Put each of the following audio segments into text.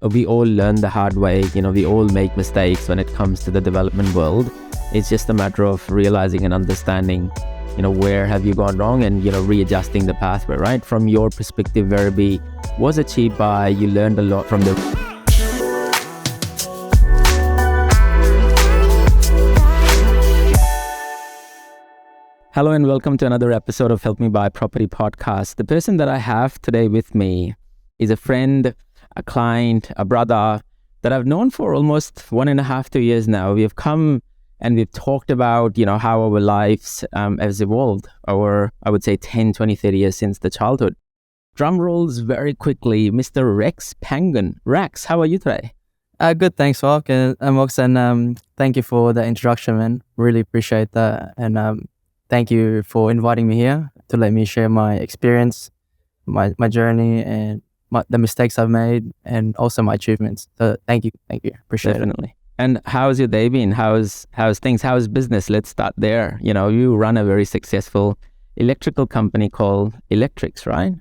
We all learn the hard way. We all make mistakes when it comes to the development world. It's just a matter of realizing and understanding, where have you gone wrong and, readjusting the pathway, right? From your perspective, Verbi was achieved by, you learned a lot from the... Hello and welcome to another episode of Helpmebuy Property Podcast. The person that I have today with me is a friend, a client, a brother that I've known for almost 1.5 to 2 years now. We have come and we've talked about, how our lives has evolved over, I would say, 10, 20, 30 years since the childhood. Drum rolls very quickly, Mr. Rex Pangan. Rex, how are you today? Good, thanks, Mark. And Moxin, thank you for the introduction, man. Really appreciate that. And thank you for inviting me here to let me share my experience, my journey, and the mistakes I've made, and also my achievements. So thank you. Appreciate it. Definitely. And how's your day been? How's things? How's business? Let's start there. You run a very successful electrical company called Electrics, right?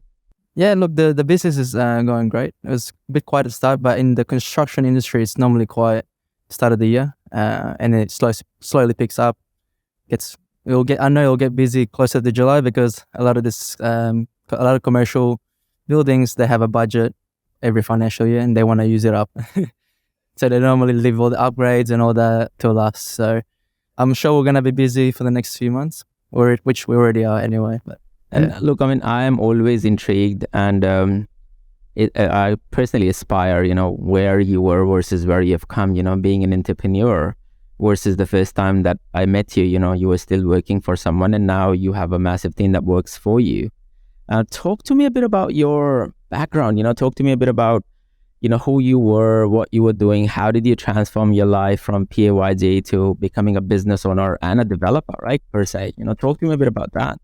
Yeah, look, the business is going great. It was a bit quiet at the start, but in the construction industry, it's normally quiet start of the year, and it slowly picks up. I know it'll get busy closer to July because a lot of commercial buildings, they have a budget every financial year and they want to use it up. So they normally leave all the upgrades and all that till us. So I'm sure we're going to be busy for the next few months, which we already are anyway. But, and look, I am always intrigued, and I personally aspire, where you were versus where you've come, being an entrepreneur versus the first time that I met you, you were still working for someone and now you have a massive team that works for you. Talk to me a bit about your background, talk to me a bit about, who you were, what you were doing, how did you transform your life from PAYG to becoming a business owner and a developer, right, per se? Talk to me a bit about that.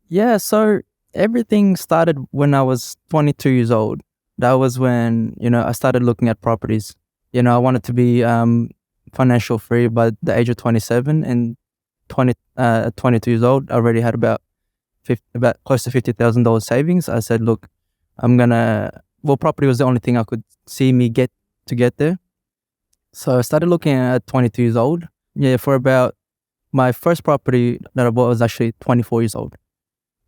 Yeah, so everything started when I was 22 years old. That was when, I started looking at properties. I wanted to be financial free by the age of 27, and 22 years old, I already had about close to $50,000 savings. I said, look, property was the only thing I could see me get there. So I started looking at 22 years old. Yeah, for about my first property that I bought was actually 24 years old.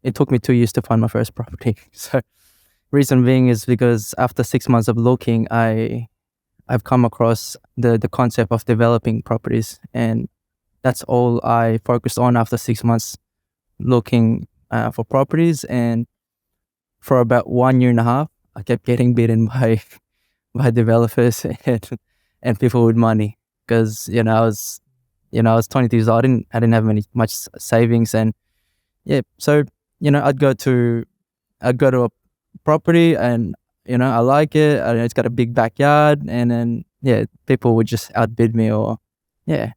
It took me 2 years to find my first property. So reason being is because after 6 months of looking, I've come across the concept of developing properties, and that's all I focused on after 6 months looking for properties. And for about 1.5 years, I kept getting bitten by developers and people with money, because I was 22 years old. I didn't have much savings, and yeah, so I'd go to a property and I like it. It's got a big backyard, and then people would just outbid me, or yeah.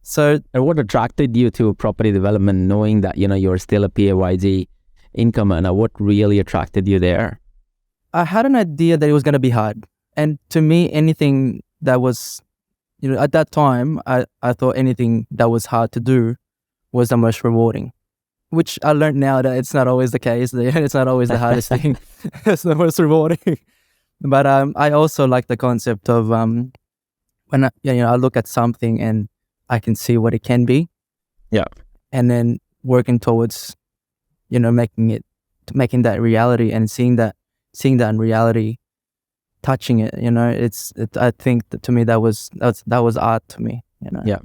So, and what attracted you to property development, knowing that you're still a PAYG income earner? What really attracted you there? I had an idea that it was going to be hard, and to me, anything that was, at that time, I thought anything that was hard to do was the most rewarding. Which I learned now that it's not always the case. It's not always the hardest thing. It's the most rewarding. But I also like the concept of when I look at something and I can see what it can be. Yeah. And then working towards, making that reality, and seeing that in reality, touching it. I think that to me that was art to me. Yeah.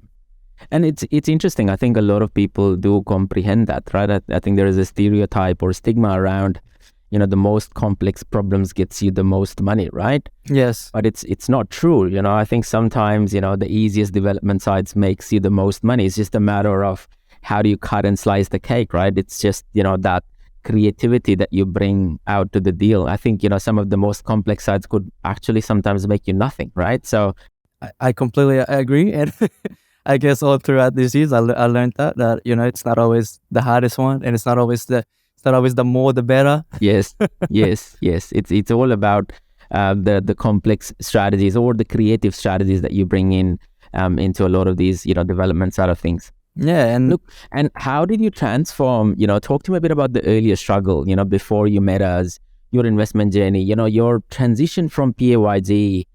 And it's interesting. I think a lot of people do comprehend that, right? I think there is a stereotype or stigma around, the most complex problems gets you the most money, right? Yes. But it's not true. I think sometimes, the easiest development sites makes you the most money. It's just a matter of how do you cut and slice the cake, right? It's just, that creativity that you bring out to the deal. I think, some of the most complex sites could actually sometimes make you nothing, right? So I completely agree. And I guess all throughout these years, I learned that it's not always the hardest one, and it's not always the more the better. Yes. It's all about the complex strategies or the creative strategies that you bring in into a lot of these development side of things. Yeah, and look, and how did you transform? Talk to me a bit about the earlier struggle. Before you met us, your investment journey, your transition from PAYG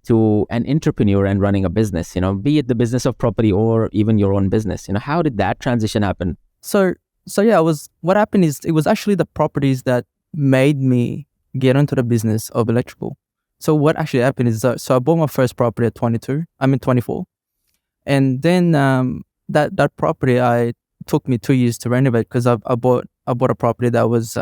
to an entrepreneur and running a business, be it the business of property or even your own business. How did that transition happen? So yeah, what happened is it was actually the properties that made me get into the business of electrical. So what actually happened is, so I bought my first property at 24, and then that property took me 2 years to renovate, because I bought a property that was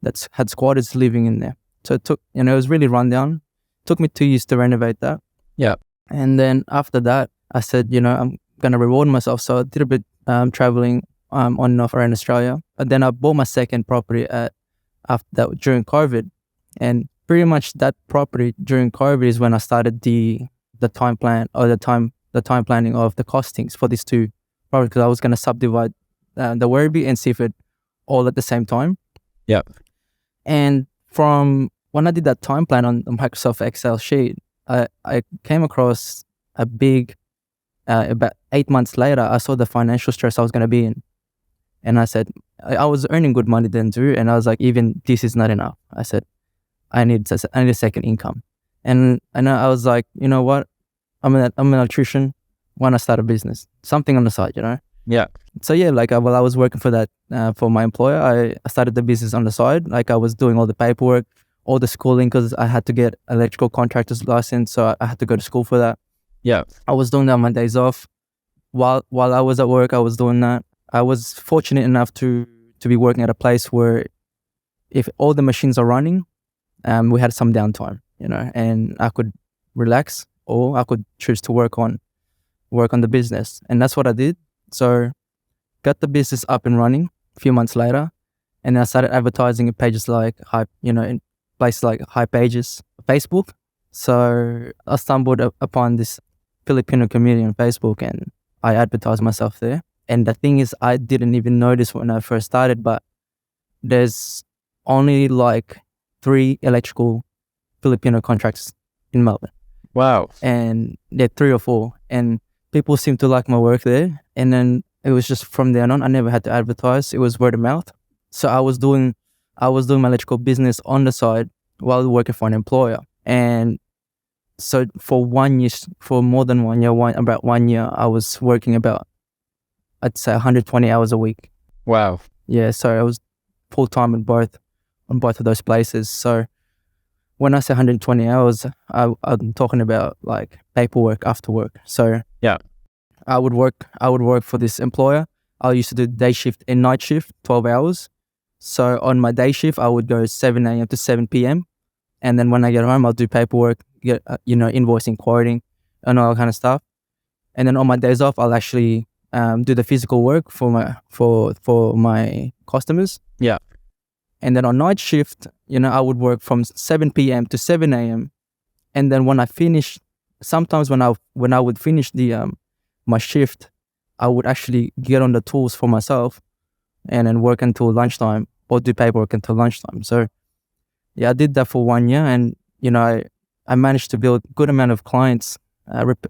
that's had squatters living in there. So it took, it was really run down. Took me 2 years to renovate that. Yeah. And then after that, I said, I'm gonna reward myself. So I did a bit traveling on and off around Australia. And then I bought my second property after that during COVID, and pretty much that property during COVID is when I started the time plan, or the time planning of the costings for these two properties, because I was gonna subdivide the Werribee and see if it all at the same time. Yeah. And from when I did that time plan on Microsoft Excel sheet, I came across a big, about 8 months later, I saw the financial stress I was going to be in. And I said, I was earning good money then too. And I was like, even this is not enough. I said, I need a second income. And I was like, you know what? I'm an electrician. Why not start a business? Something on the side, Yeah. So yeah, while I was working for that, for my employer, I started the business on the side. Like, I was doing all the paperwork, all the schooling, because I had to get electrical contractor's license, so I had to go to school for that. Yeah. I was doing that on my days off. While I was at work, I was doing that. I was fortunate enough to be working at a place where, if all the machines are running, we had some downtime, and I could relax, or I could choose to work on the business, and that's what I did. So, got the business up and running a few months later, and I started advertising in pages like in places like High Pages, Facebook. So I stumbled upon this Filipino community on Facebook, and I advertised myself there. And the thing is, I didn't even notice when I first started, but there's only like 3 electrical Filipino contractors in Melbourne. Wow. And they're 3 or 4, and people seem to like my work there. And then it was just from there on, I never had to advertise. It was word of mouth. So I was doing my electrical business on the side while working for an employer. And so for more than 1 year, about 1 year, I was working about, I'd say, 120 hours a week. Wow. Yeah, so I was full time on both of those places. So when I say 120 hours, I'm talking about like paperwork after work. So yeah, I would work for this employer. I used to do day shift and night shift, 12 hours. So on my day shift, I would go 7 a.m. to 7 p.m. And then when I get home, I'll do paperwork, get invoicing, quoting, and all that kind of stuff. And then on my days off, I'll actually do the physical work for my customers. Yeah. And then on night shift, I would work from 7 p.m. to 7 a.m. And then when I finish, sometimes when I would finish the my shift, I would actually get on the tools for myself and then work until lunchtime, or do paperwork until lunchtime. So yeah, I did that for 1 year, and I managed to build a good amount of clients,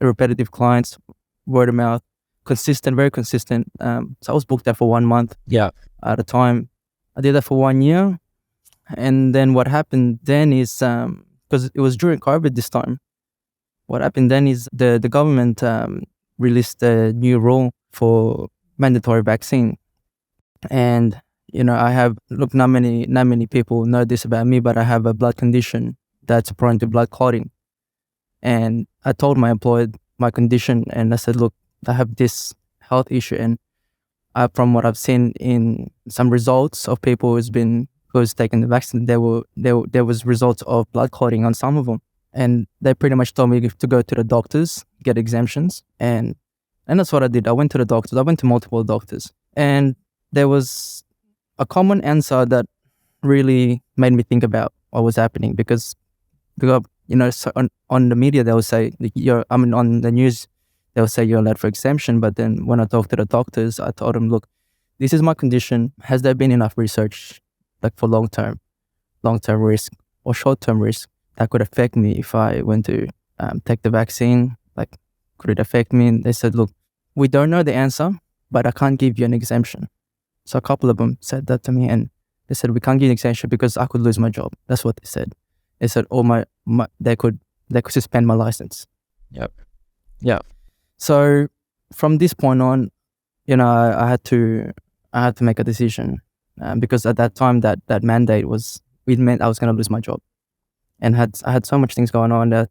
repetitive clients, word of mouth, consistent, very consistent. So I was booked there for 1 month. Yeah. At a time. I did that for 1 year. And then what happened then is, because it was during COVID this time, what happened then is the government released a new rule for mandatory vaccine. And, I have, look, not many people know this about me, but I have a blood condition that's prone to blood clotting. And I told my employer my condition, and I said, look, I have this health issue, and from what I've seen in some results of people who's taken the vaccine, there was results of blood clotting on some of them, and they pretty much told me to go to the doctors, get exemptions, and that's what I did. I went to the doctors. I went to multiple doctors, and there was a common answer that really made me think about what was happening, because so on the media they will say on the news they'll say you're allowed for exemption, but then when I talked to the doctors, I told them, look, this is my condition. Has there been enough research, like, for long-term risk or short-term risk that could affect me if I went to take the vaccine? Like, could it affect me? And they said, look, we don't know the answer, but I can't give you an exemption. So a couple of them said that to me, and They said, we can't give you an extension because I could lose my job. That's what they said. They said, oh, they could suspend my license. Yeah. So from this point on, I had to make a decision because at that time that mandate it meant I was going to lose my job, and I had so much things going on that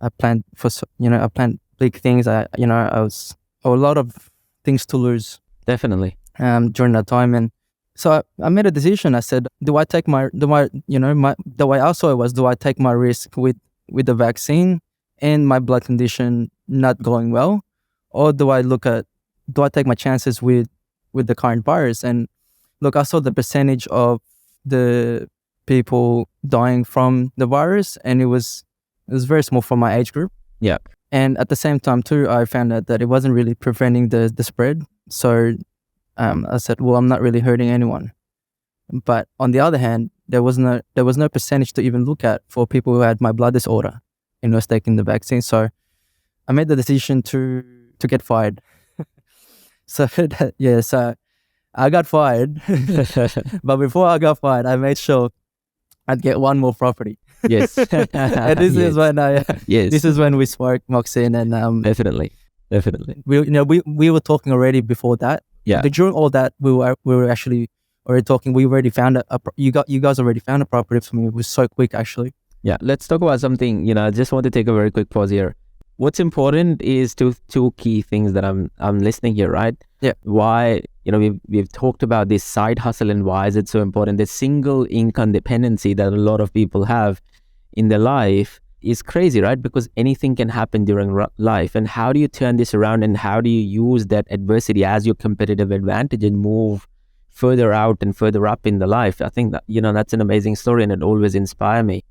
I planned for. I planned big things. I was a lot of things to lose. Definitely. During that time, and so I made a decision. I said, the way I saw it was, do I take my risk with the vaccine and my blood condition not going well, or do I take my chances with the current virus? And look, I saw the percentage of the people dying from the virus, and it was very small for my age group. Yeah. And at the same time too, I found out that it wasn't really preventing the spread. So I said, well, I'm not really hurting anyone. But on the other hand, there was no percentage to even look at for people who had my blood disorder and was taking the vaccine. So I made the decision to get fired. So I got fired. But before I got fired, I made sure I'd get one more property. Yes. And this is when this is when we spoke, Moxin, and Definitely. We were talking already before that. Yeah. But during all that, we were actually already talking. We already found you guys already found a property for me. It was so quick, actually. Yeah. Let's talk about something. I just want to take a very quick pause here. What's important is two key things that I'm listening here, right? Yeah. Why, we've talked about this side hustle and why is it so important? The single income dependency that a lot of people have in their life is crazy, right? Because anything can happen during life. And how do you turn this around, and how do you use that adversity as your competitive advantage and move further out and further up in the life? I think that, that's an amazing story, and it always inspires me.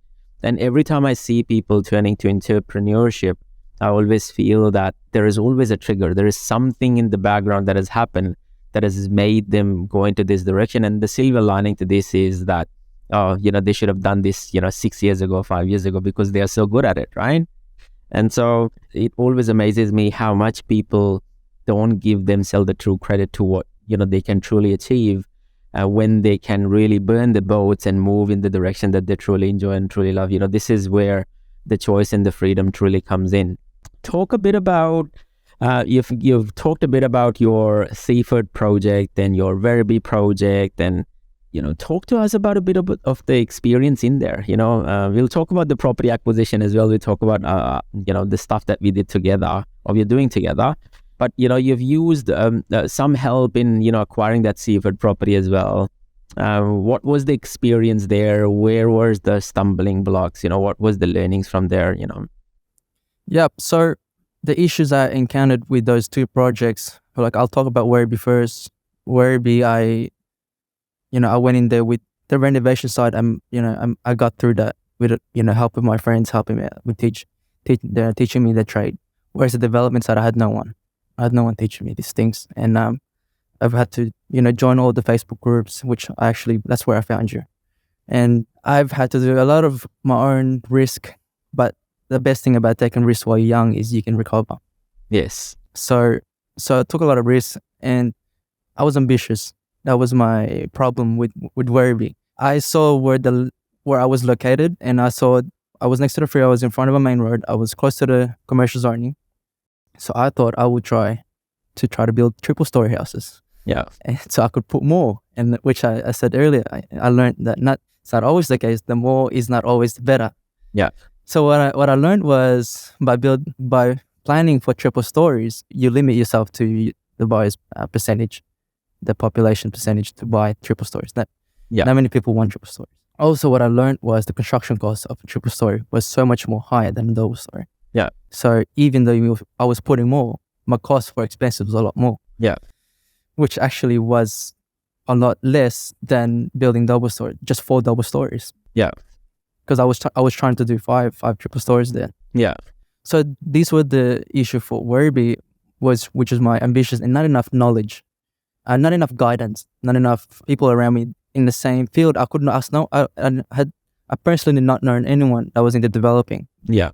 And every time I see people turning to entrepreneurship, I always feel that there is always a trigger. There is something in the background that has happened that has made them go into this direction. And the silver lining to this is that, they should have done this, 6 years ago, 5 years ago, because they are so good at it, right? And so it always amazes me how much people don't give themselves the true credit to what, they can truly achieve when they can really burn the boats and move in the direction that they truly enjoy and truly love. This is where the choice and the freedom truly comes in. Talk a bit about, you've talked a bit about your Seaford project and your Verbi project, and talk to us about a bit of the experience in there. We'll talk about the property acquisition as well. We'll talk about the stuff that we did together, or we're doing together. But you've used some help in acquiring that Seaford property as well. What was the experience there? Where was the stumbling blocks? What was the learnings from there? Yeah. So the issues I encountered with those two projects, like I'll talk about Werribee first. Werribee, I went in there with the renovation side. I got through that with help with my friends, helping me with teaching me the trade. Whereas the development side, I had no one. Teaching me these things, and I've had to join all the Facebook groups, which that's where I found you, and I've had to do a lot of my own risk. But the best thing about taking risks while you're young is you can recover. Yes. So I took a lot of risks, and I was ambitious. That was my problem with Werribee. I saw where I was located, and I was next to the freeway. I was in front of a main road. I was close to the commercial zoning. So I thought I would try to build triple story houses. Yeah. And so I could put more, and which I said earlier, I learned that it's not always the case. The more is not always the better. Yeah. So what I learned was by planning for triple stories, you limit yourself to the buyer's percentage, the population percentage to buy triple stories. Not many people want triple stories. Also, what I learned was the construction cost of a triple story was so much more higher than a double story. Yeah. So even though I was putting more, my cost for expenses was a lot more. Yeah. Which actually was a lot less than building double story, just 4 double stories. Yeah. Because I was trying to do five triple stories there. Yeah. So these were the issue for Werribee, which is my ambitions and not enough knowledge, not enough guidance, not enough people around me in the same field. I couldn't ask. I personally did not know anyone that was into developing. Yeah.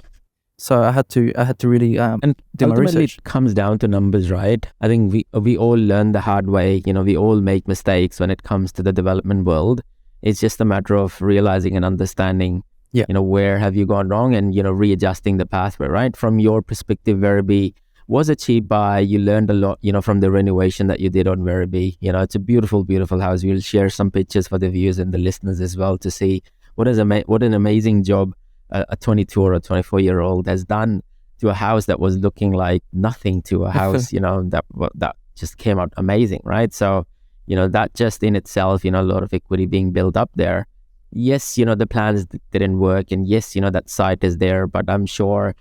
So I had to really and do my ultimately research. It comes down to numbers, right? I think we all learn the hard way. We all make mistakes when it comes to the development world. It's just a matter of realizing and understanding, Yeah. where have you gone wrong, and, readjusting the pathway, right? From your perspective, Werribee was a cheap buy. You learned a lot, from the renovation that you did on Werribee. It's a beautiful, beautiful house. We'll share some pictures for the viewers and the listeners as well to see what an amazing job a 22 or a 24-year-old has done to a house that was looking like nothing, to a house, that just came out amazing, right? So, that just in itself, a lot of equity being built up there. Yes, the plans didn't work, and yes, that site is there, but I'm sure,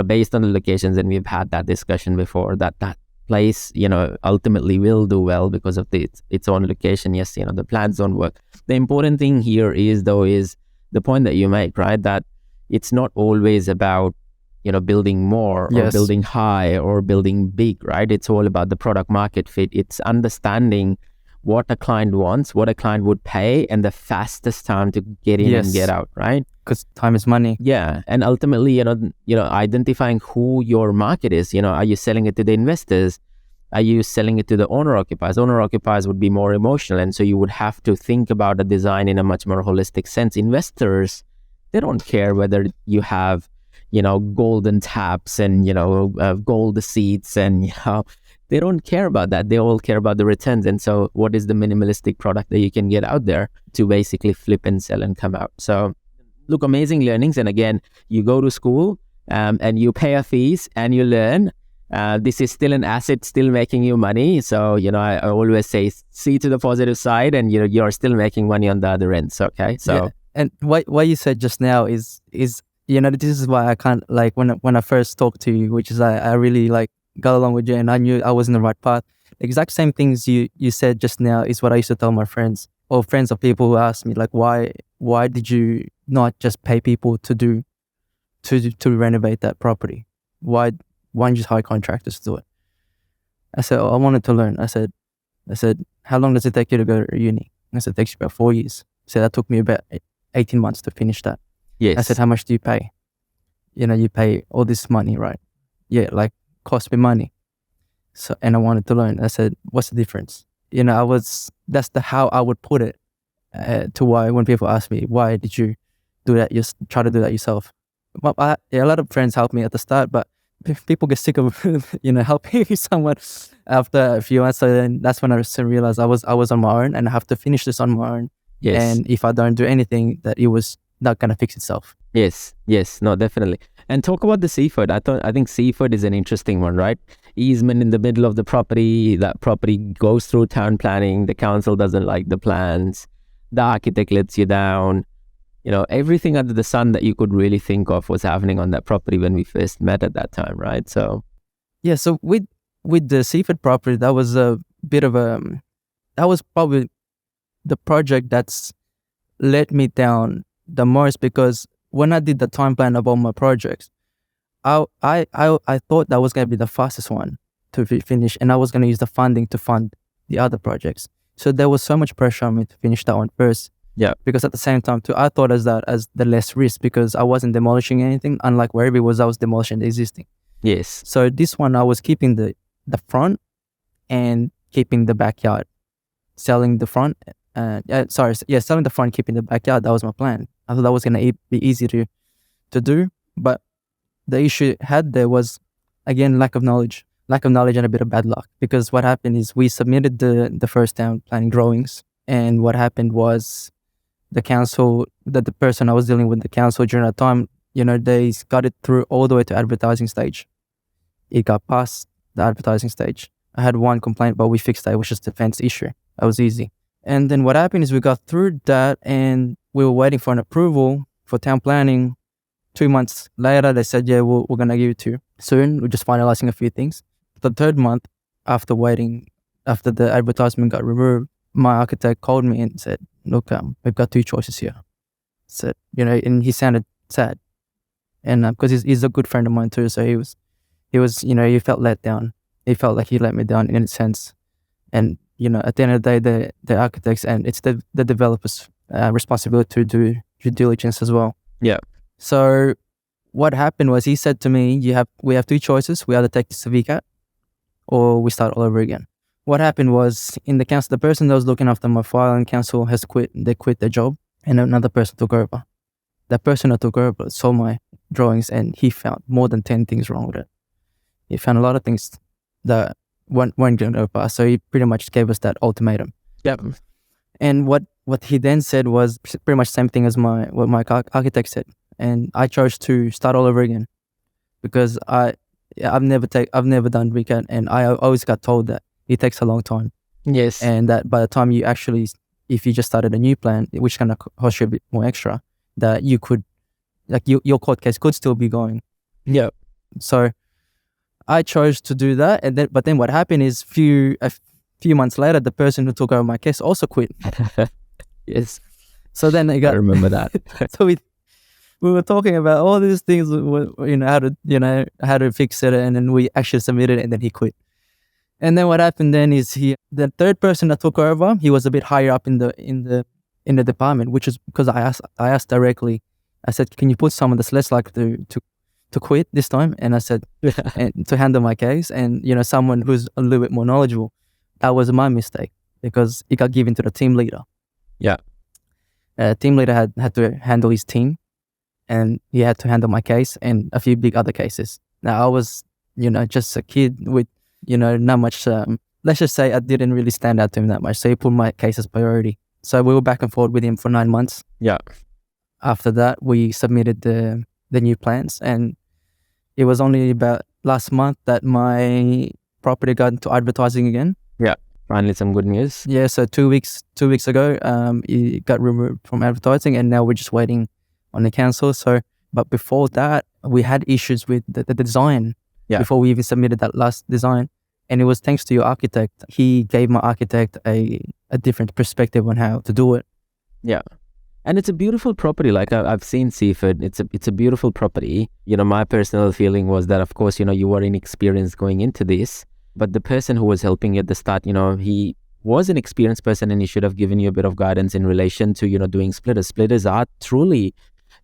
based on the locations, and we've had that discussion before, that place, ultimately will do well because of its own location. Yes, the plans don't work. The important thing here is the point that you make, right? That it's not always about, building more or Yes. building high or building big, right? It's all about the product market fit. It's understanding what a client wants, what a client would pay, and the fastest time to get in Yes. and get out, right? Because time is money. Yeah, and ultimately, identifying who your market is. Are you selling it to the investors? Are you selling it to the owner occupiers? Owner occupiers would be more emotional, and so you would have to think about the design in a much more holistic sense. Investors, they don't care whether you have, golden taps and gold seats, and they don't care about that. They all care about the returns. And so what is the minimalistic product that you can get out there to basically flip and sell and come out? So look, amazing learnings. And again, you go to school and you pay a fees and you learn. This is still an asset, still making you money. So, I always say, see to the positive side, and you're still making money on the other end. So, okay. So, Yeah. And what you said just now is this is why I can't, like, when I first talked to you, which is I really like got along with you, and I knew I was in the right path. The exact same things you said just now is what I used to tell my friends, or friends of people who ask me, like, why did you not just pay people to renovate that property? Why don't you just hire contractors to do it? I said, I wanted to learn. I said, how long does it take you to go to uni? I said, it takes you about 4 years. I said, that took me about 18 months to finish that. yes. I said, how much do you pay? You pay all this money, right? Yeah, like, cost me money. So, and I wanted to learn. I said, what's the difference? That's how I would put it to why when people ask me, why did you do that? You try to do that yourself. Well, a lot of friends helped me at the start, but people get sick of, helping someone after a few months. So then that's when I realized I was on my own, and I have to finish this on my own. Yes. And if I don't do anything, that it was not going to fix itself. Yes, no, definitely. And talk about the seafood. I think seafood is an interesting one, right? Easement in the middle of the property. That property goes through town planning. The council doesn't like the plans. The architect lets you down. Everything under the sun that you could really think of was happening on that property when we first met at that time, right? So yeah. So with the seafood property, that was a bit of that was probably the project that's let me down the most, because when I did the time plan of all my projects, I thought that was going to be the fastest one to finish, and I was going to use the funding to fund the other projects. So there was so much pressure on me to finish that one first. Yeah. Because at the same time too, I thought as the less risk, because I wasn't demolishing anything, unlike wherever it was, I was demolishing the existing. Yes. So this one, I was keeping the front and keeping the backyard, selling the front. Selling the front, keeping the backyard. That was my plan. I thought that was gonna be easy to do, but the issue had there was, again, lack of knowledge and a bit of bad luck. Because what happened is we submitted the first town planning drawings, and what happened was the council, the person I was dealing with, the council during that time, they got it through all the way to advertising stage. It got past the advertising stage. I had one complaint, but we fixed that. It was just a fence issue. That was easy. And then what happened is we got through that, and we were waiting for an approval for town planning. 2 months later, they said, yeah, we're going to give it to you soon. We're just finalizing a few things. The third month, after the advertisement got removed, my architect called me and said, look, we've got 2 choices here. Said, and he sounded sad. And because he's a good friend of mine too, so he was, he felt let down. He felt like he let me down in a sense. And, at the end of the day, the architects, and it's the developers' responsibility to do due diligence as well. Yeah. So what happened was, he said to me, we have 2 choices. We either take the certificate or we start all over again. what happened was in the council, the person that was looking after my file in council has quit. They quit their job, and another person took over. That person that took over saw my drawings, and he found more than 10 things wrong with it. He found a lot of things that weren't going to pass. So he pretty much gave us that ultimatum. Yep. And what he then said was pretty much the same thing as what my architect said. And I chose to start all over again because I've never done VCAD, and I always got told that it takes a long time. Yes. And that by the time you actually, if you just started a new plan, which kind of cost you a bit more extra, that you could, like your court case could still be going. Yeah. So I chose to do that, and but then what happened is a few months later, the person who took over my case also quit. Yes. So then I remember that. So we were talking about all these things, how to fix it, and then we actually submitted it, and then he quit. And then what happened then is the third person that took over, he was a bit higher up in the department, which is because I asked directly. I said, "Can you put someone that's less likely to quit this time?" And I said, and to handle my case, and someone who's a little bit more knowledgeable. That was my mistake because it got given to the team leader. Yeah. Team leader had to handle his team, and he had to handle my case and a few big other cases. Now I was, just a kid with, not much. Let's just say I didn't really stand out to him that much. So he put my case as priority. So we were back and forth with him for 9 months. Yeah. After that, we submitted the new plans, and it was only about last month that my property got into advertising again. Yeah. Finally, some good news. Yeah. So 2 weeks ago, it got removed from advertising, and now we're just waiting on the council. So, but before that, we had issues with the design. Yeah. Before we even submitted that last design, and it was thanks to your architect. He gave my architect a different perspective on how to do it. Yeah. And it's a beautiful property. Like I've seen Seaford. It's a beautiful property. My personal feeling was that, of course, you were inexperienced going into this, but the person who was helping you at the start, he was an experienced person, and he should have given you a bit of guidance in relation to, doing splitters. Splitters are truly,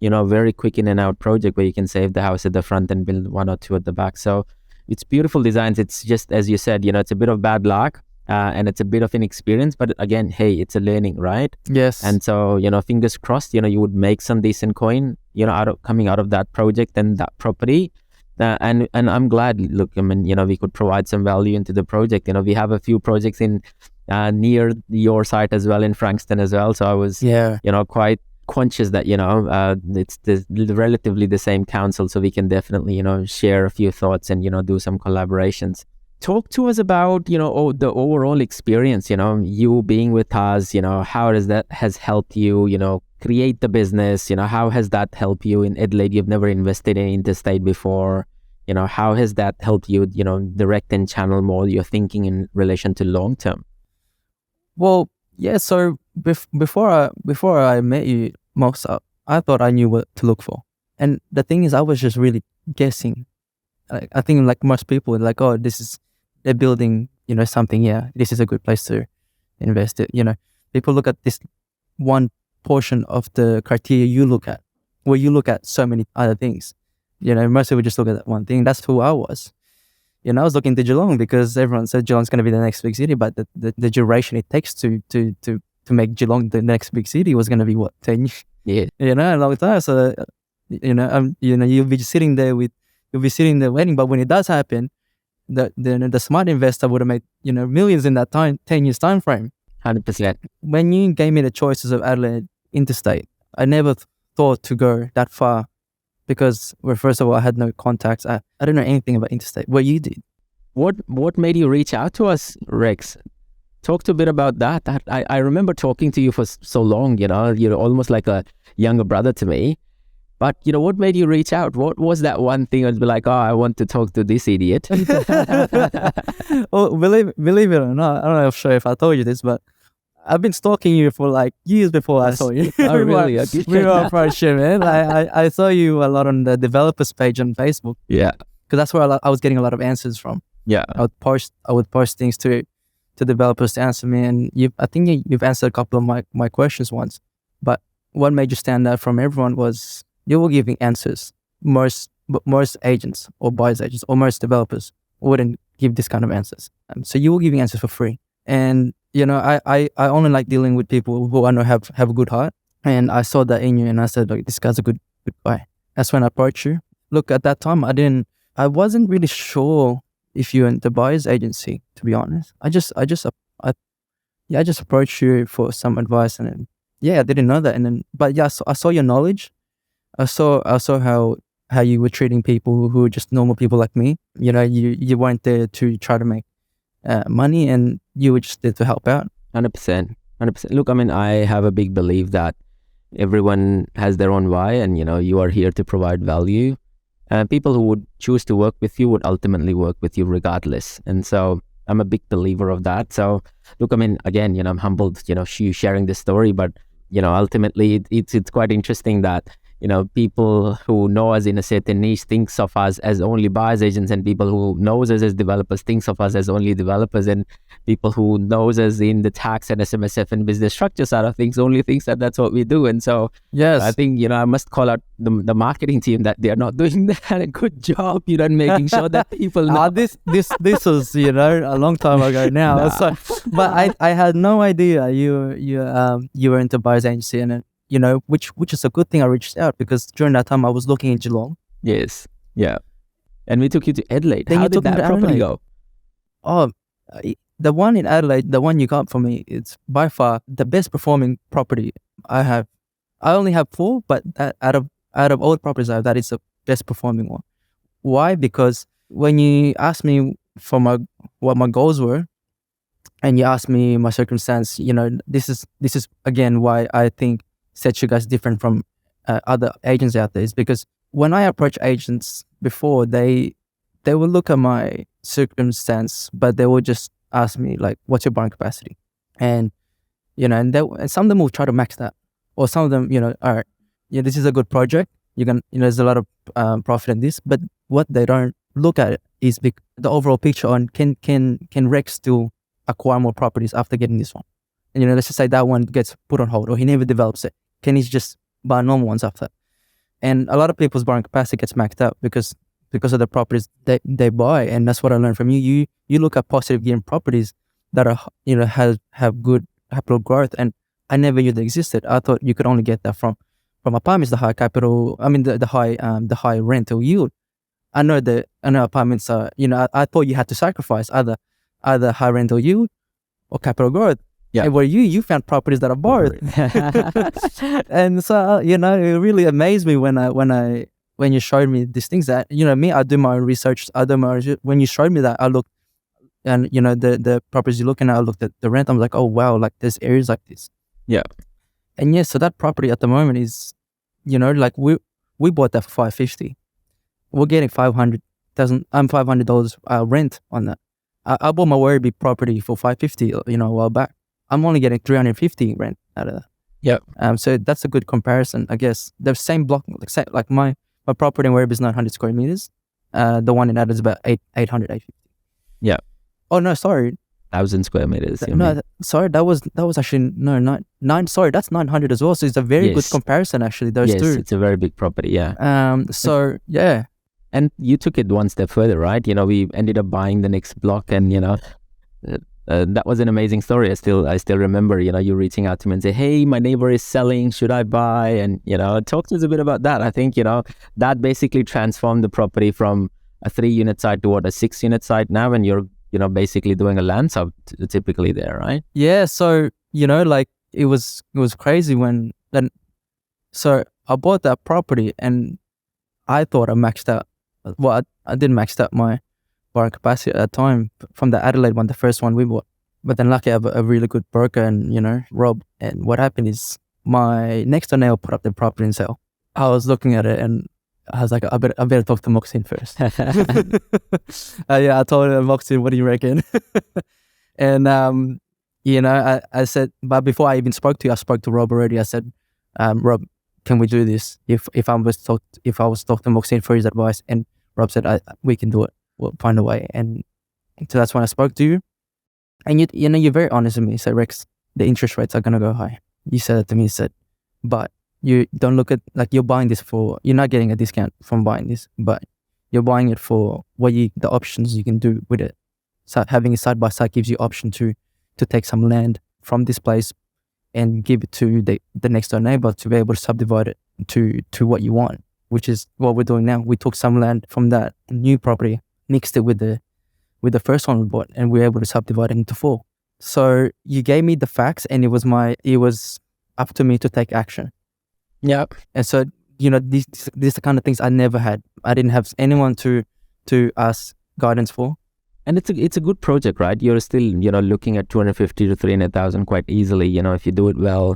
very quick in and out project where you can save the house at the front and build 1 or 2 at the back. So it's beautiful designs. It's just, as you said, it's a bit of bad luck. And it's a bit of inexperience, but again, hey, it's a learning, right? Yes. And so, fingers crossed, you would make some decent coin, coming out of that project and that property. And I'm glad, look, I mean, we could provide some value into the project. We have a few projects in near your site as well, in Frankston as well. So I was, quite conscious that, it's relatively the same council. So we can definitely, share a few thoughts and, do some collaborations. Talk to us about, the overall experience, you being with us, how has helped you, create the business, how has that helped you in Adelaide? You've never invested in interstate before, how has that helped you, direct and channel more your thinking in relation to long term? Well, yeah. So before I met you, Mox, I thought I knew what to look for. And the thing is, I was just really guessing. I think like most people, like, oh, they're building, something here. This is a good place to invest it. People look at this one portion of the criteria you look at, where you look at so many other things. Most people just look at that one thing. That's who I was. I was looking to Geelong because everyone said Geelong's going to be the next big city, but the duration it takes to make Geelong the next big city was going to be what, 10 years? Yeah. A long time. So, you'll be sitting there waiting, but when it does happen, the smart investor would have made millions in that 10 years time frame. 100%. When you gave me the choices of Adelaide interstate, I never thought to go that far because, well, first of all, I had no contacts. I don't know anything about interstate. Well, you did. What made you reach out to us, Rex? Talk a bit about that. I remember talking to you for so long. You're almost like a younger brother to me. But, what made you reach out? What was that one thing I'd be like, oh, I want to talk to this idiot? Well, believe it or not, I don't know if I told you this, but I've been stalking you for like years before I saw you. Oh, really? We were first shit, man. I saw you a lot on the developers page on Facebook. Yeah. Because that's where I was getting a lot of answers from. Yeah. I would post things to developers to answer me, and I think you've answered a couple of my questions once. But what made you stand out from everyone was you were giving answers. Most agents or buyers agents or most developers wouldn't give this kind of answers. So you were giving answers for free. And, I only like dealing with people who I know have a good heart. And I saw that in you and I said, like, this guy's a good guy. That's when I approached you. Look, at that time, I wasn't really sure if you're in the buyer's agency, to be honest. I just approached you for some advice, and then, I didn't know that. And then, but yeah, so I saw your knowledge. I saw how you were treating people who were just normal people like me. You weren't there to try to make money, and you were just there to help out. 100%. Look, I mean, I have a big belief that everyone has their own why, and you are here to provide value. People who would choose to work with you would ultimately work with you regardless. And so I'm a big believer of that. So look, I mean, again, I'm humbled, you sharing this story, but ultimately it's quite interesting that people who know us in a certain niche thinks of us as only buyers agents, and people who knows us as developers thinks of us as only developers, and people who knows us in the tax and SMSF and business structure side of things only thinks that that's what we do. And so yes, I think I must call out the marketing team that they are not doing that a good job, in making sure that people know. This was a long time ago now. Nah. So, but I had no idea you were into buyer's agency, and which is a good thing. I reached out because during that time I was looking in Geelong. Yes, yeah, and we took you to Adelaide. Then How you did took me that to property Adelaide. go? Oh, the one in Adelaide, the one you got for me, it's by far the best performing property I have. I only have 4, but out of all the properties I have, that is the best performing one. Why? Because when you asked me for what my goals were, and you asked me my circumstance, this is again why I think sets you guys different from other agents out there, is because when I approach agents before, they will look at my circumstance, but they will just ask me, like, what's your borrowing capacity? And and some of them will try to max that, or some of them, all right, this is a good project, there's a lot of profit in this, but what they don't look at is the overall picture on can Rex still acquire more properties after getting this one? And let's just say that one gets put on hold, or he never develops it. Can he just buy normal ones after? And a lot of people's borrowing capacity gets maxed out because of the properties they buy. And that's what I learned from you. You look at positive gearing properties that are have good capital growth, and I never knew they existed. I thought you could only get that from apartments, the high capital. I mean the high rental yield. I know apartments are. I thought you had to sacrifice either high rental yield or capital growth. Yeah. And where you found properties that are borrowed. And so, it really amazed me when you showed me these things that, me, I do my own research. When you showed me that, I looked, and, the properties you're looking at, I looked at the rent. I'm like, oh, wow, like there's areas like this. Yeah. And yeah, so that property at the moment is, like we bought that for $550. We're getting $500 rent on that. I bought my Werribee property for $550, a while back. I'm only getting $350 rent out of that. Yeah. So that's a good comparison, I guess. The same block, like my property in Werribee is 900 square meters. The one in Adelaide is about 850. Yeah. Oh no, sorry. 1,000 square meters. Sorry, that was actually nine. Sorry, that's 900 as well. So it's a very good comparison, actually. Those two. Yes, it's a very big property. Yeah. So yeah. And you took it one step further, right? We ended up buying the next block, and that was an amazing story. I still remember, you reaching out to me and say, hey, my neighbor is selling, should I buy? And, talk to us a bit about that. I think, that basically transformed the property from a 3-unit site to a 6-unit site now, and you're, basically doing a land sub typically there, right? Yeah. So, like it was crazy so I bought that property and I thought I maxed out. Well, I didn't max out my borrowing capacity at that time from the Adelaide one, the first one we bought. But then luckily I have a really good broker and, Rob. And what happened is my next door neighbor put up the property in sale. I was looking at it and I was like, I better talk to Moxin first. I told him, Moxin, what do you reckon? And, I said, but before I even spoke to you, I spoke to Rob already. I said, Rob, can we do this? If I was to talk to Moxin for his advice, and Rob said, we can do it. We'll find a way. And so that's when I spoke to you. And you're very honest with me. You said, Rex, the interest rates are going to go high. You said that to me. You said, but you don't look at, like, you're buying this you're not getting a discount from buying this, but You're buying it for the options you can do with it. So having it side by side gives you option to take some land from this place and give it to the next door neighbor to be able to subdivide it to what you want, which is what we're doing now. We took some land from that new property, mixed it with the first one we bought, and we were able to subdivide it into 4. So you gave me the facts, and it was up to me to take action. Yeah. And so, these are the kind of things I never had. I didn't have anyone to ask guidance for. And it's a good project, right? You're still, looking at 250 to 300,000 quite easily, if you do it well,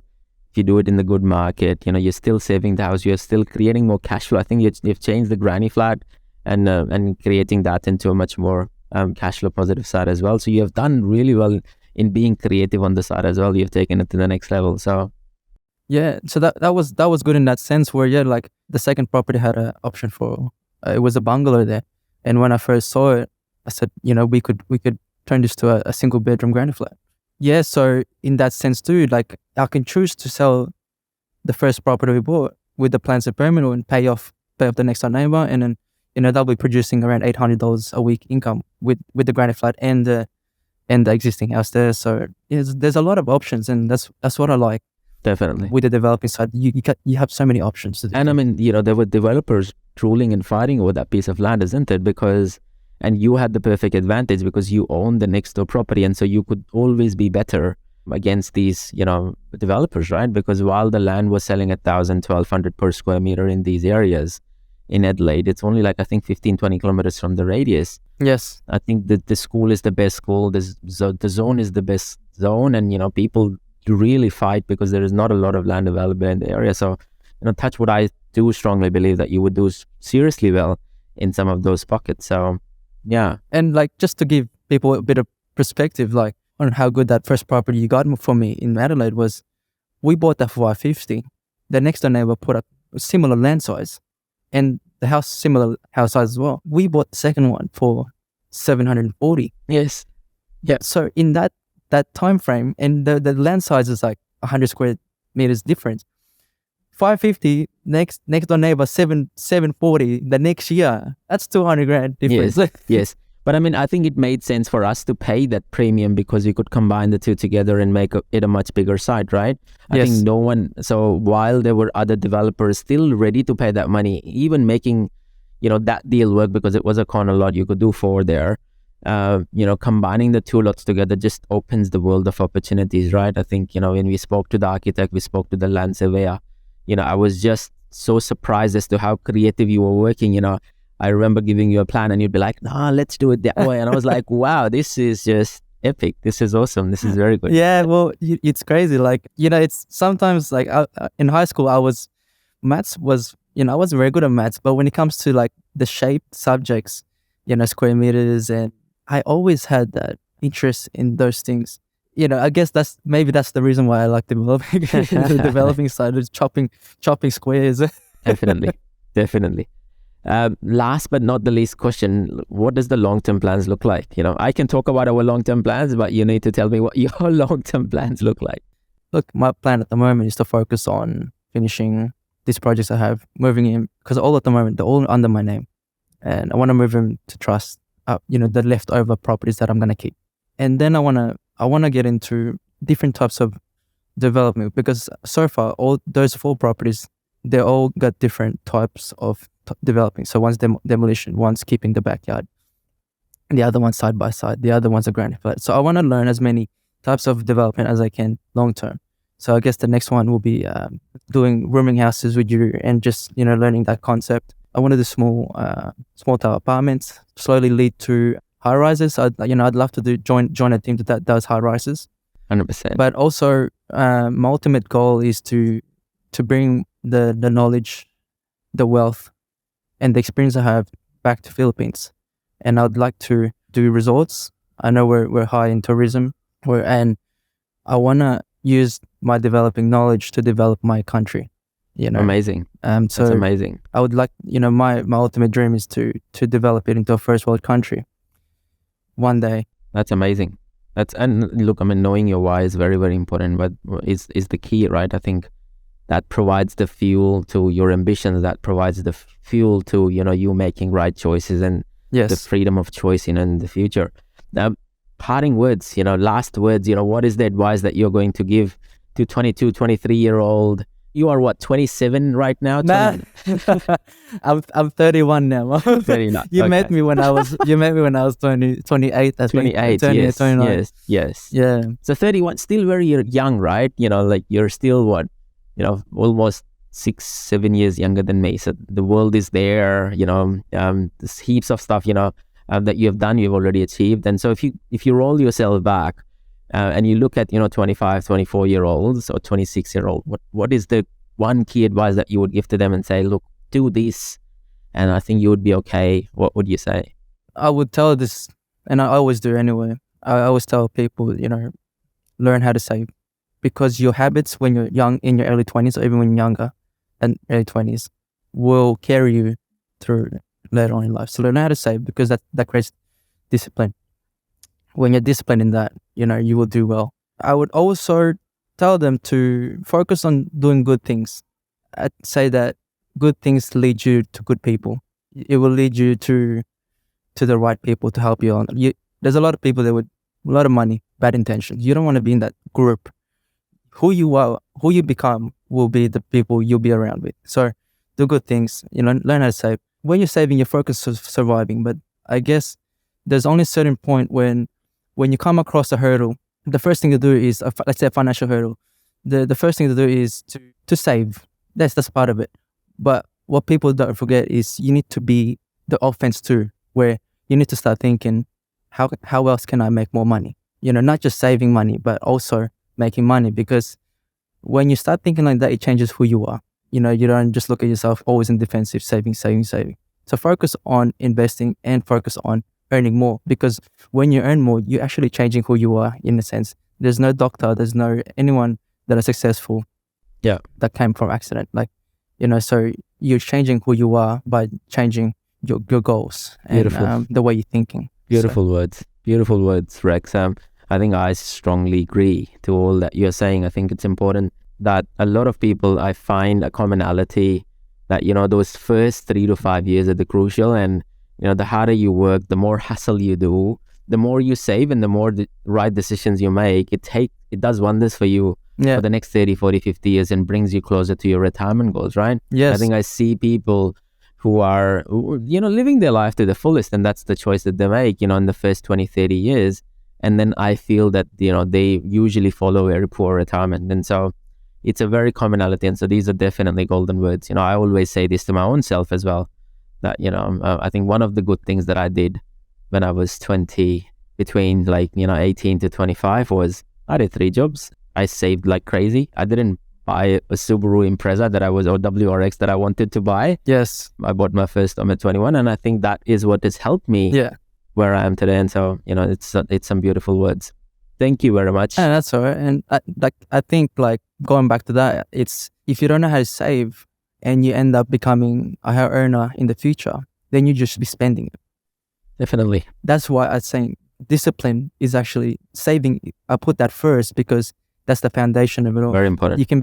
if you do it in the good market, you're still saving the house, you're still creating more cash flow. I think you've changed the granny flat and creating that into a much more cash flow positive side as well. So you have done really well in being creative on the side as well. You've taken it to the next level. So yeah, so that was good in that sense where like the second property had an option for it was a bungalow there, and when I first saw it, I said, we could turn this to a single bedroom granny flat. Yeah, so in that sense too, like I can choose to sell the first property we bought with the plans of permanent and pay off the next door neighbor, and then they'll be producing around $800 a week income with the granny flat and the existing house there. So there's a lot of options, and that's what I like. Definitely. With the developing side, you have so many options to do. And I mean, there were developers drooling and fighting over that piece of land, isn't it? And you had the perfect advantage because you own the next door property, and so you could always be better against these, developers, right? Because while the land was selling at 1,000, 1,200 per square meter in these areas in Adelaide, it's only like, I think 15, 20 kilometers from the radius. Yes. I think that the school is the best school, the zone is the best zone, and, people really fight because there is not a lot of land available in the area. So, touch wood, I do strongly believe that you would do seriously well in some of those pockets. So, yeah. And like, just to give people a bit of perspective, like on how good that first property you got for me in Adelaide was, we bought that for $550. The next door neighbor put up a similar land size, and the house similar house size as well. We bought the second one for $740. Yes. Yeah. So in that time frame, and the land size is like 100 square meters difference. $550 next door neighbor, $740 the next year. That's $200,000 difference. Yes. Yes. But I mean, I think it made sense for us to pay that premium because we could combine the two together and make it a much bigger site, right? I think so while there were other developers still ready to pay that money, even making, that deal work because it was a corner lot, you could do 4 there. Combining the 2 lots together just opens the world of opportunities, right? I think, when we spoke to the architect, we spoke to the land surveyor, I was just so surprised as to how creative you were working. I remember giving you a plan and you'd be like, nah, let's do it that way. And I was like, wow, this is just epic. This is awesome. This is very good. Yeah, well, it's crazy. Like, it's sometimes like in high school, maths was, I wasn't very good at maths, but when it comes to like the shaped subjects, square meters, and I always had that interest in those things. I guess that's the reason why I like developing the developing side of chopping squares. Definitely. Last but not the least question, what does the long-term plans look like? I can talk about our long-term plans, but you need to tell me what your long-term plans look like. Look, my plan at the moment is to focus on finishing these projects I have, moving in, because all at the moment, they're all under my name. And I want to move them to trust, the leftover properties that I'm going to keep. And then I want to get into different types of development, because so far, all those 4 properties, they all got different types of developing. So one's demolition, one's keeping the backyard, and the other one's side by side, the other one's a granny flat. So I want to learn as many types of development as I can long term. So I guess the next one will be doing rooming houses with you and just, learning that concept. I want to do small tower apartments, slowly lead to high rises. I'd love to join a team that does high rises. 100%. But also, my ultimate goal is to bring the knowledge, the wealth, and the experience I have back to Philippines. And I'd like to do resorts. I know we're high in tourism, and I want to use my developing knowledge to develop my country. Amazing. So that's amazing. I would like, my ultimate dream is to develop it into a first world country one day. That's amazing. And look, I mean, knowing your why is very, very important, but is the key, right? I think that provides the fuel to your ambitions, that provides the fuel to, you making right choices and the freedom of choice, in the future. Now, parting words, last words, what is the advice that you're going to give to 22, 23-year-old? You are what, 27 right now? Nah, I'm 31 now. 39. You Okay. met me when I was 28, I think. 28, Turning 29. yes. Yeah. So 31, still very young, right? Like you're still what, almost 6-7 years younger than me. So the world is there, there's heaps of stuff, that you have done, you've already achieved. And so if you roll yourself back and you look at, 25, 24-year-olds or 26-year-old, what is the one key advice that you would give to them and say, look, do this, and I think you would be okay? What would you say? I would tell this, and I always do anyway. I always tell people, learn how to save, because your habits when you're young, in your early 20s, or even when you're younger and early 20s, will carry you through later on in life. So learn how to save, because that creates discipline. When you're disciplined in that, you will do well. I would also tell them to focus on doing good things. I'd say that good things lead you to good people. It will lead you to the right people to help you on. There's a lot of people that with a lot of money, bad intentions. You don't want to be in that group. Who you are, who you become, will be the people you'll be around with. So do good things, learn how to save. When you're saving, you're focused on surviving. But I guess there's only a certain point when you come across a hurdle, the first thing to do is, let's say a financial hurdle, the first thing to do is to save. That's part of it. But what people don't forget is you need to be the offense too, where you need to start thinking, how else can I make more money? Not just saving money, but also making money. Because when you start thinking like that, it changes who you are. You don't just look at yourself always in defensive, saving. So focus on investing and focus on earning more, because when you earn more, you're actually changing who you are, in a sense. There's no doctor, there's no anyone that is successful that came from accident. So you're changing who you are by changing your goals and the way you're thinking. Beautiful words, Rex. I think I strongly agree to all that you're saying. I think it's important that a lot of people, I find a commonality that, those first 3 to 5 years are the crucial, and the harder you work, the more hassle you do, the more you save, and the more the right decisions you make, it does wonders for you for the next 30, 40, 50 years, and brings you closer to your retirement goals, right? Yes. I think I see people who are, living their life to the fullest, and that's the choice that they make, in the first 20, 30 years. And then I feel that, they usually follow a very poor retirement. And so it's a very commonality. And so these are definitely golden words. I always say this to my own self as well, that, I think one of the good things that I did when I was 20, between 18 to 25, was I did 3 jobs. I saved like crazy. I didn't buy a Subaru Impreza or WRX that I wanted to buy. Yes. I bought my first home at 21, and I think that is what has helped me where I am today. And so, it's some beautiful words. Thank you very much. And that's all right. And I think going back to that, it's, if you don't know how to save and you end up becoming a higher earner in the future, then you just be spending it. Definitely. That's why I'm saying discipline is actually saving. I put that first because that's the foundation of it all. Very important. You can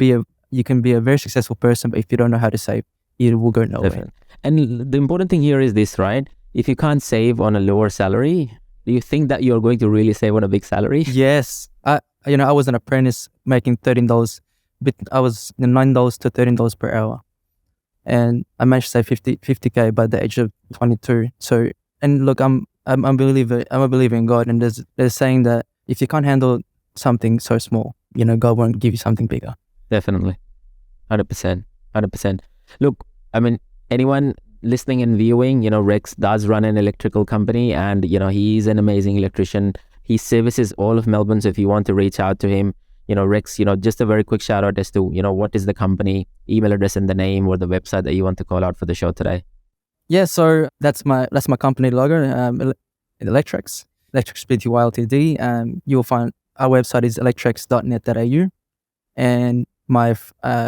be a very successful person, but if you don't know how to save, it will go nowhere. Definitely. And the important thing here is this, right? If you can't save on a lower salary, do you think that you're going to really save on a big salary? Yes. I was an apprentice making $13, but I was $9 to $13 per hour. And I managed to save 50K by the age of 22. So, and look, I'm a believer in God, and there's saying that if you can't handle something so small, God won't give you something bigger. Definitely. 100%. Look, anyone listening and viewing, Rex does run an electrical company, and, he's an amazing electrician. He services all of Melbourne. So if you want to reach out to him, Rex, just a very quick shout out as to, what is the company, email address and the name, or the website that you want to call out for the show today. Yeah, so that's my company logo, Electrix Pty Ltd. You'll find our website is electrix.net.au, and my you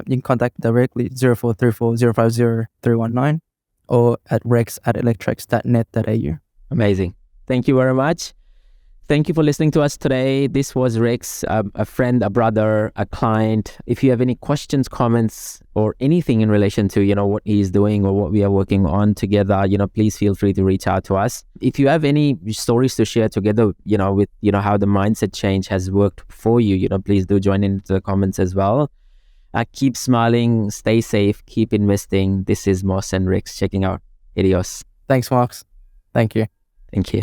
can contact directly 0434 050 319 or at rex@electrix.net.au. Amazing. Thank you very much. Thank you for listening to us today. This was Rex, a friend, a brother, a client. If you have any questions, comments, or anything in relation to, what he's doing or what we are working on together, please feel free to reach out to us. If you have any stories to share together, with, how the mindset change has worked for you, please do join into the comments as well. Keep smiling, stay safe, keep investing. This is Moss and Rex checking out. Adios. Thanks, Mox. Thank you. Thank you.